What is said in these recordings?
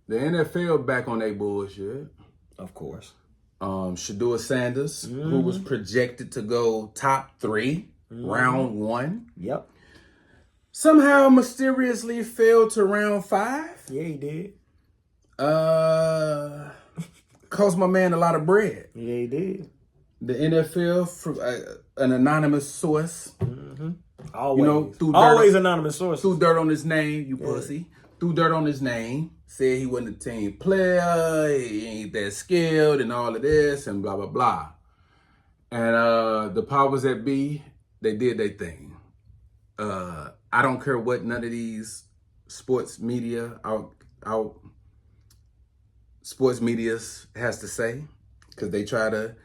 The NFL back on their bullshit. Of course. Sheduer Sanders, who was projected to go top 3, round 1. Yep. Somehow mysteriously fell to round 5. Yeah, he did. Cost my man a lot of bread. Yeah, he did. The NFL, from an anonymous source, Always. threw Always anonymous sources. Threw dirt on his name, you pussy. Threw dirt on his name. Said he wasn't a team player, he ain't that skilled, and all of this, and blah, blah, blah. And the powers that be, they did their thing. I don't care what none of these sports media sports medias has to say, because they try to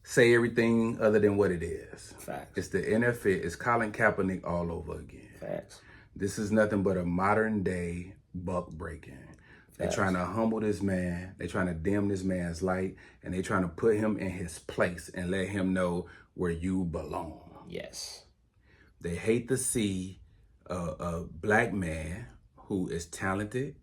say everything other than what it is. Facts. It's the NFL. It's Colin Kaepernick all over again. Facts. This is nothing but a modern day buck breaking. They're trying to humble this man. They're trying to dim this man's light, and they're trying to put him in his place and let him know where you belong. Yes. They hate to see a black man who is talented.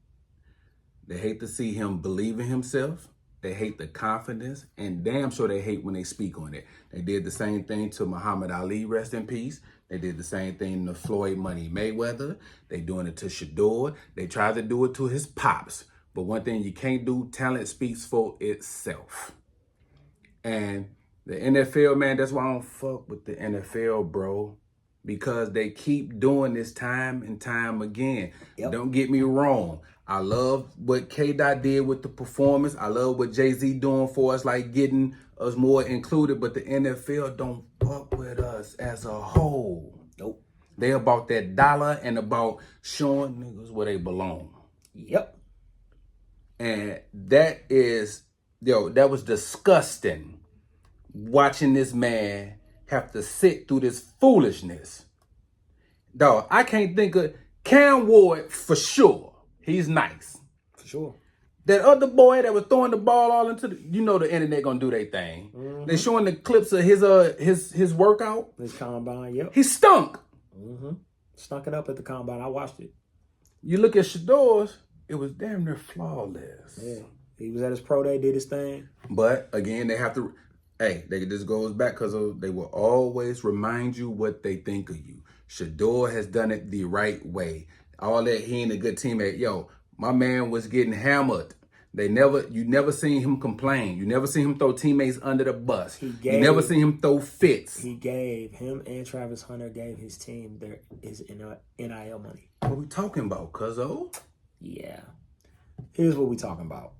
They hate to see him believe in himself. They hate the confidence, and damn sure they hate when they speak on it. They did the same thing to Muhammad Ali, rest in peace. They did the same thing to Floyd Money Mayweather. They doing it to Sheduer. They tried to do it to his pops. But one thing you can't do, talent speaks for itself. And the NFL, man, that's why I don't fuck with the NFL, bro. Because they keep doing this time and time again. Yep. Don't get me wrong. I love what K-Dot did with the performance. I love what Jay-Z doing for us, like getting us more included. But the NFL don't fuck with us as a whole. Nope. They about that dollar and about showing niggas where they belong. Yep. And that was disgusting. Watching this man have to sit through this foolishness. Dog, I can't think of Cam Ward for sure. He's nice. For sure. That other boy that was throwing the ball all into the internet gonna do their thing. Mm-hmm. They showing the clips of his workout. His combine, yep. He stunk. Mm-hmm. Stunk it up at the combine. I watched it. You look at Sheduer's, it was damn near flawless. Yeah. He was at his pro day, did his thing. But again, they have to this goes back because they will always remind you what they think of you. Sheduer has done it the right way. All that, he ain't a good teammate. Yo, my man was getting hammered. You never seen him complain. You never seen him throw teammates under the bus. You never seen him throw fits. Him and Travis Hunter gave his team his NIL money. What we talking about, cuzzo? Yeah. Here's what we talking about.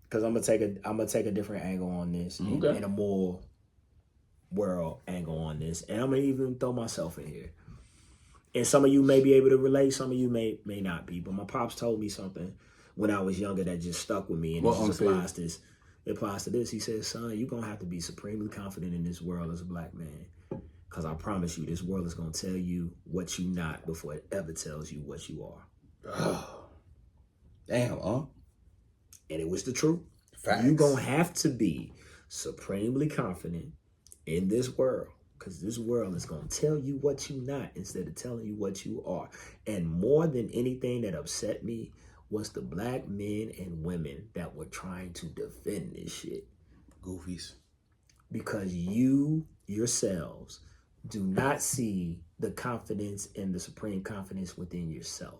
Because I'm gonna take a different angle on this, and a more world angle on this, and I'm gonna even throw myself in here. And some of you may be able to relate, some of you may not be. But my pops told me something when I was younger that just stuck with me, and it applies to this. He said, "Son, you're gonna have to be supremely confident in this world as a black man, because I promise you, this world is gonna tell you what you not before it ever tells you what you are." Oh, damn, huh? And it was the truth. Facts. You're going to have to be supremely confident in this world, because this world is going to tell you what you're not instead of telling you what you are. And more than anything that upset me was the black men and women that were trying to defend this shit. Goofies. Because you yourselves do not see the confidence and the supreme confidence within yourself.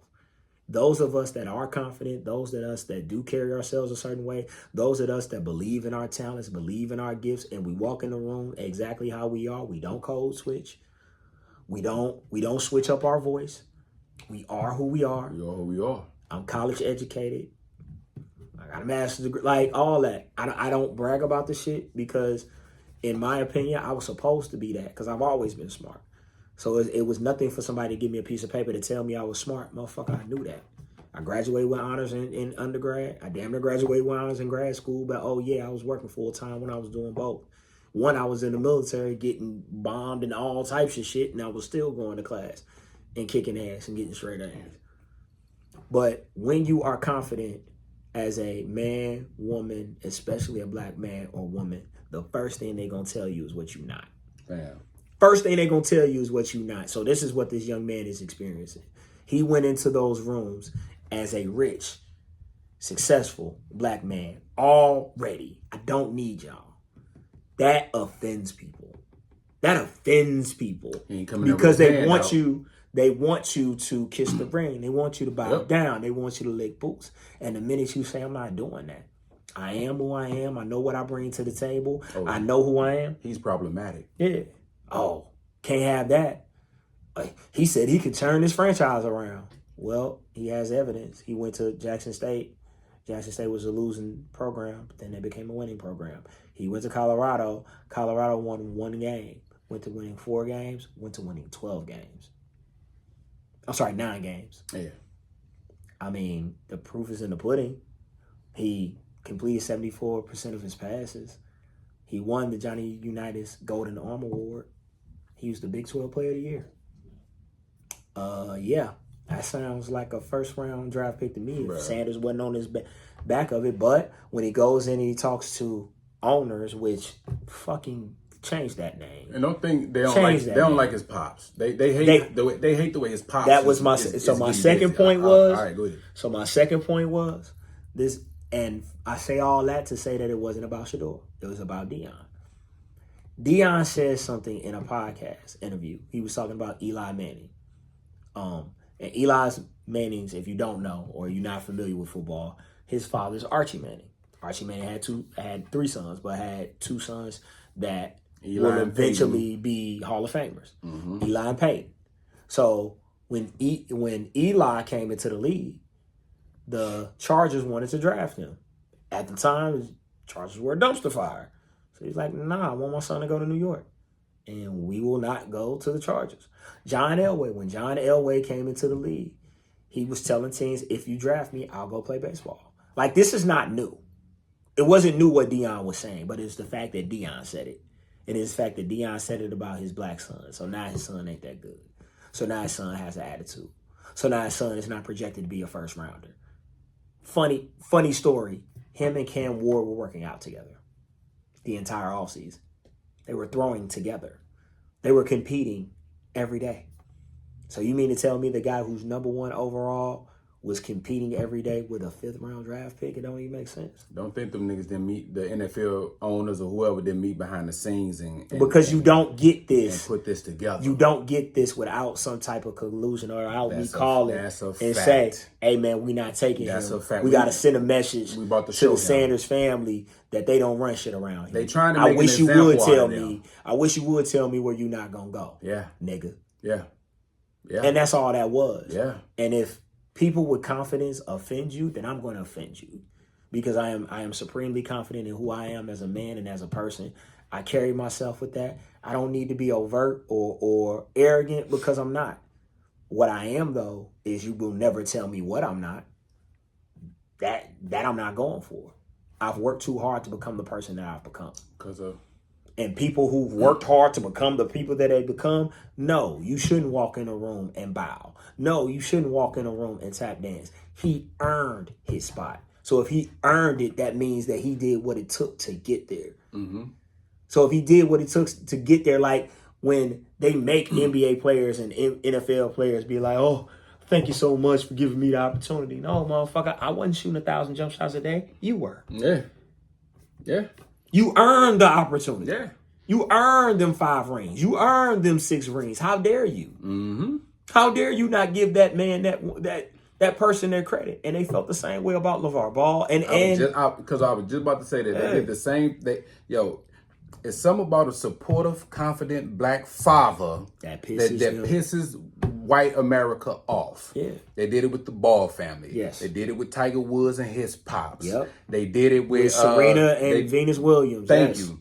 Those of us that are confident, those of us that do carry ourselves a certain way, those of us that believe in our talents, believe in our gifts, and we walk in the room exactly how we are. We don't code switch. We don't switch up our voice. We are who we are. We are who we are. I'm college educated. I got a master's degree, like all that. I don't brag about the shit because, in my opinion, I was supposed to be that because I've always been smart. So it was nothing for somebody to give me a piece of paper to tell me I was smart. Motherfucker, I knew that. I graduated with honors in undergrad. I damn near graduated with honors in grad school. But, oh, yeah, I was working full-time when I was doing both. One, I was in the military getting bombed and all types of shit, and I was still going to class and kicking ass and getting straight ass. But when you are confident as a man, woman, especially a black man or woman, the first thing they're going to tell you is what you're not. Damn. First thing they're going to tell you is what you're not. So this is what this young man is experiencing. He went into those rooms as a rich, successful black man already. I don't need y'all. That offends people. That offends people because they want you. They want you to kiss the ring. They want you to bow down. They want you to lick boots. And the minute you say, I'm not doing that. I am who I am. I know what I bring to the table. I know who I am. He's problematic. Yeah. Oh, can't have that. He said he could turn this franchise around. Well, he has evidence. He went to Jackson State. Jackson State was a losing program, but then they became a winning program. He went to Colorado. Colorado won 1 game. Went to winning 4 games. Went to winning 12 games. I'm sorry, 9 games. Yeah. I mean, the proof is in the pudding. He completed 74% of his passes. He won the Johnny Unitas Golden Arm Award. He was the Big 12 Player of the Year. Yeah, that sounds like a first-round draft pick to me if Sanders wasn't on his back of it. But when he goes in and he talks to owners, which fucking change that name. And don't think they don't like his pops. They hate the way his pops. That was my my second point was. All right, go ahead. So my second point was this, and I say all that to say that it wasn't about Sheduer. It was about Deion. Deion said something in a podcast interview. He was talking about Eli Manning. And Eli Manning's, if you don't know or you're not familiar with football, his father's Archie Manning. Archie Manning had 3 sons, but had 2 sons that will eventually be Hall of Famers. Mm-hmm. Eli and Peyton. So when Eli came into the league, the Chargers wanted to draft him. At the time, Chargers were a dumpster fire. So he's like, nah, I want my son to go to New York. And we will not go to the Chargers. John Elway, when John Elway came into the league, he was telling teams, if you draft me, I'll go play baseball. Like, this is not new. It wasn't new what Deion was saying, but it's the fact that Deion said it. And it's the fact that Deion said it about his black son. So now his son ain't that good. So now his son has an attitude. So now his son is not projected to be a first rounder. Funny story. Him and Cam Ward were working out together the entire offseason. They were throwing together. They were competing every day. So you mean to tell me the guy who's number 1 overall was competing every day with a 5th-round draft pick? It don't even make sense. Don't think them niggas didn't meet, the NFL owners or whoever didn't meet behind the scenes because you don't get this. And put this together. You don't get this without some type of collusion or out me calling and fact. say, hey, man, we not taking him. A fact. We got to send a message to the Sanders family that they don't run shit around here. They trying to make an example I wish you would tell me where you not going to go. Yeah. Nigga. Yeah. Yeah. And that's all that was. Yeah. And if people with confidence offend you, then I'm going to offend you because I am supremely confident in who I am as a man and as a person. I carry myself with that. I don't need to be overt or arrogant because I'm not. What I am, though, is you will never tell me what I'm not. That I'm not going for. I've worked too hard to become the person that I've become. And people who've worked hard to become the people that they become, no, you shouldn't walk in a room and bow. No, you shouldn't walk in a room and tap dance. He earned his spot. So if he earned it, that means that he did what it took to get there. Mm-hmm. So if he did what it took to get there, like when they make NBA players and NFL players be like, oh, thank you so much for giving me the opportunity. No, motherfucker, I wasn't shooting 1,000 jump shots a day. You were. Yeah. Yeah. You earned the opportunity. Yeah. You earned them 5 rings. You earned them 6 rings. How dare you? Mm-hmm. How dare you not give that man that person their credit? And they felt the same way about LeVar Ball. Because I was just about to say that they did the same. It's something about a supportive, confident black father that pisses white America off. Yeah. They did it with the Ball family. Yes. They did it with Tiger Woods and his pops. Yep. They did it with Serena and Venus Williams. Thank you.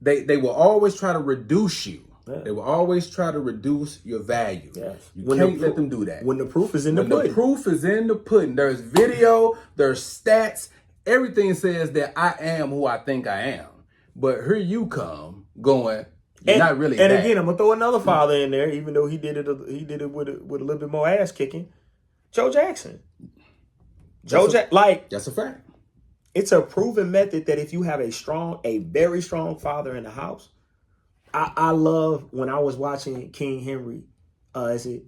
They will always try to reduce you. Yeah. They will always try to reduce your value. Yes. You can't let them do that. When the proof is in the pudding. The proof is in the pudding. There's video, there's stats. Everything says that I am who I think I am. But here you come going, not really. And again, I'm gonna throw another father in there, even though he did it with a little bit more ass kicking. Joe Jackson. That's a fact. It's a proven method that if you have a very strong father in the house. I love when I was watching King Henry. Is it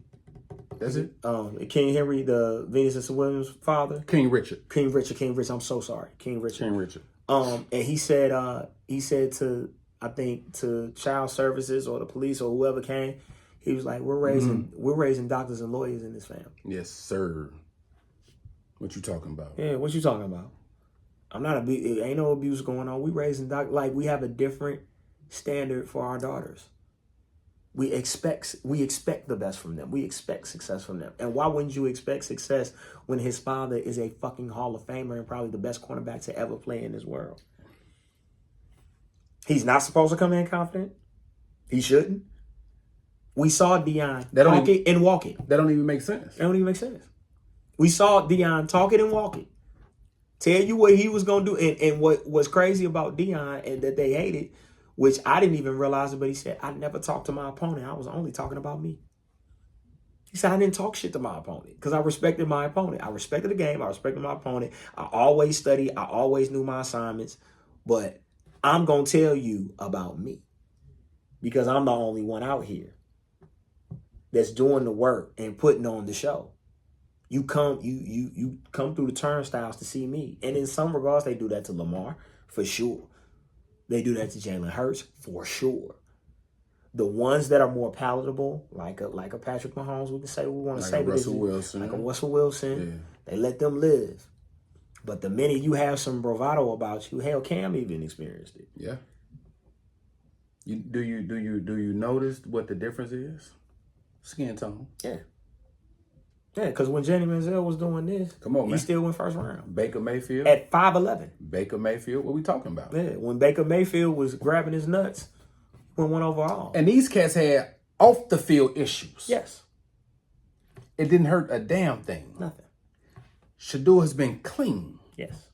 That's it? King Henry, the Venus and Williams' father. King Richard. King Richard. I'm so sorry. King Richard. King Richard. And he said to, I think, to child services or the police or whoever came, he was like, we're raising doctors and lawyers in this family. Yes, sir. What you talking about? Yeah, what you talking about? Ain't no abuse going on. We raising like we have a different standard for our daughters. We expect the best from them. We expect success from them. And why wouldn't you expect success when his father is a fucking Hall of Famer and probably the best cornerback to ever play in this world? He's not supposed to come in confident. He shouldn't. We saw Deion talk it and walk it. That don't even make sense. That don't even make sense. We saw Deion talk it and walk it. Tell you what he was going to do. And what was crazy about Deion and that they hated, which I didn't even realize it, but he said, I never talked to my opponent. I was only talking about me. He said, I didn't talk shit to my opponent because I respected my opponent. I respected the game. I respected my opponent. I always studied. I always knew my assignments. But I'm going to tell you about me because I'm the only one out here that's doing the work and putting on the show. You come through the turnstiles to see me. And in some regards, they do that to Lamar, for sure. They do that to Jalen Hurts, for sure. The ones that are more palatable, like a Patrick Mahomes, we can say what we want to say. Russell Wilson. Like a Russell Wilson. Yeah. They let them live. But the minute you have some bravado about you, hell, Cam even experienced it. Yeah. Do you notice what the difference is? Skin tone. Yeah. Yeah, because when Johnny Manziel was doing this, come on, man, he still went first round. Baker Mayfield at 5'11". Baker Mayfield, what we talking about? Yeah, when Baker Mayfield was grabbing his nuts, he went one overall. And these cats had off the field issues. Yes. It didn't hurt a damn thing. Nothing. Sheduer has been clean. Yes.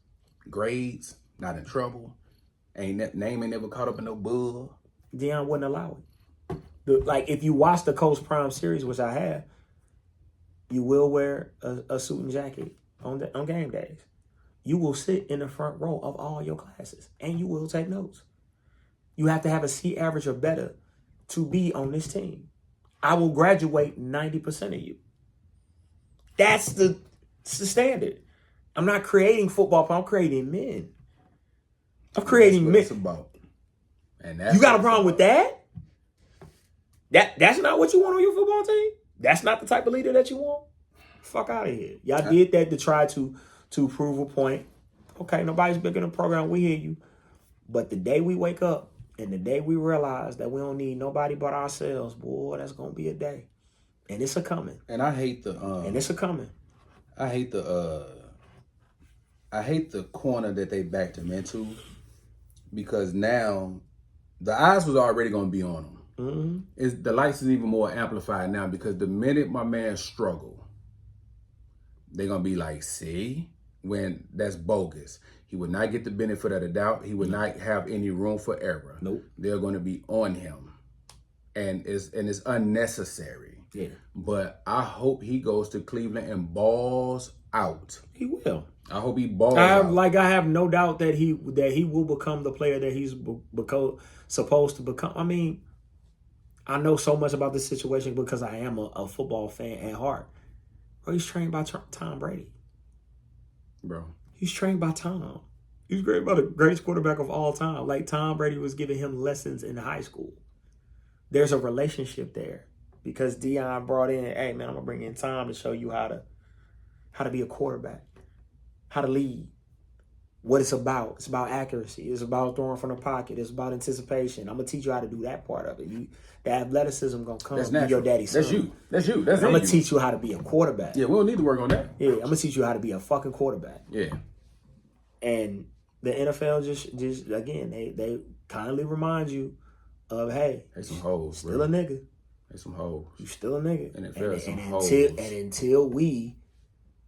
Grades, not in trouble. Name ain't never caught up in no bull. Deion wouldn't allow it. Like, if you watch the Coach Prime series, which I have, you will wear a suit and jacket on game days. You will sit in the front row of all your classes, and you will take notes. You have to have a C average or better to be on this team. I will graduate 90% of you. That's the standard. I'm not creating football, I'm creating men. I'm creating men. That's what it's about. And that's you got a problem with that? That's not what you want on your football team? That's not the type of leader that you want? Fuck out of here. Y'all did that to try to prove a point. Okay, nobody's bigger than the program. We hear you. But the day we wake up and the day we realize that we don't need nobody but ourselves, boy, that's going to be a day. And it's a coming. And I hate the... and it's a coming. I hate the corner that they backed him into because now the eyes was already going to be on him. Mm-hmm. The lights is even more amplified now because the minute my man struggle, they're going to be like, see, when that's bogus. He would not get the benefit of the doubt. He would not have any room for error. Nope. They're going to be on him. And it's unnecessary. Yeah. But I hope he goes to Cleveland and balls out. He will. I hope he balls out. I have no doubt that he will become the player that he's supposed to become. I mean, I know so much about this situation because I am a football fan at heart. Bro, he's trained by Tom Brady. Bro. He's trained by Tom. He's trained by the greatest quarterback of all time. Like Tom Brady was giving him lessons in high school. There's a relationship there because Deion brought in, hey, man, I'm going to bring in Tom to show you how to be a quarterback, how to lead, what it's about. It's about accuracy. It's about throwing from the pocket. It's about anticipation. I'm going to teach you how to do that part of it. The athleticism going to come from your daddy's son. That's you. I'm going to teach you how to be a quarterback. Yeah, we don't need to work on that. Yeah, I'm going to teach you how to be a fucking quarterback. Yeah. And the NFL just again, they kindly remind you of, hey, they some hoes, still a nigga. They some hoes. You still a nigga. And until we,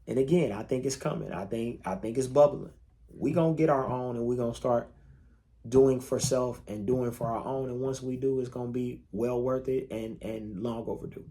and again, I think it's coming. I think it's bubbling. We gonna get our own, and we gonna start doing for self and doing for our own. And once we do, it's gonna be well worth it and long overdue.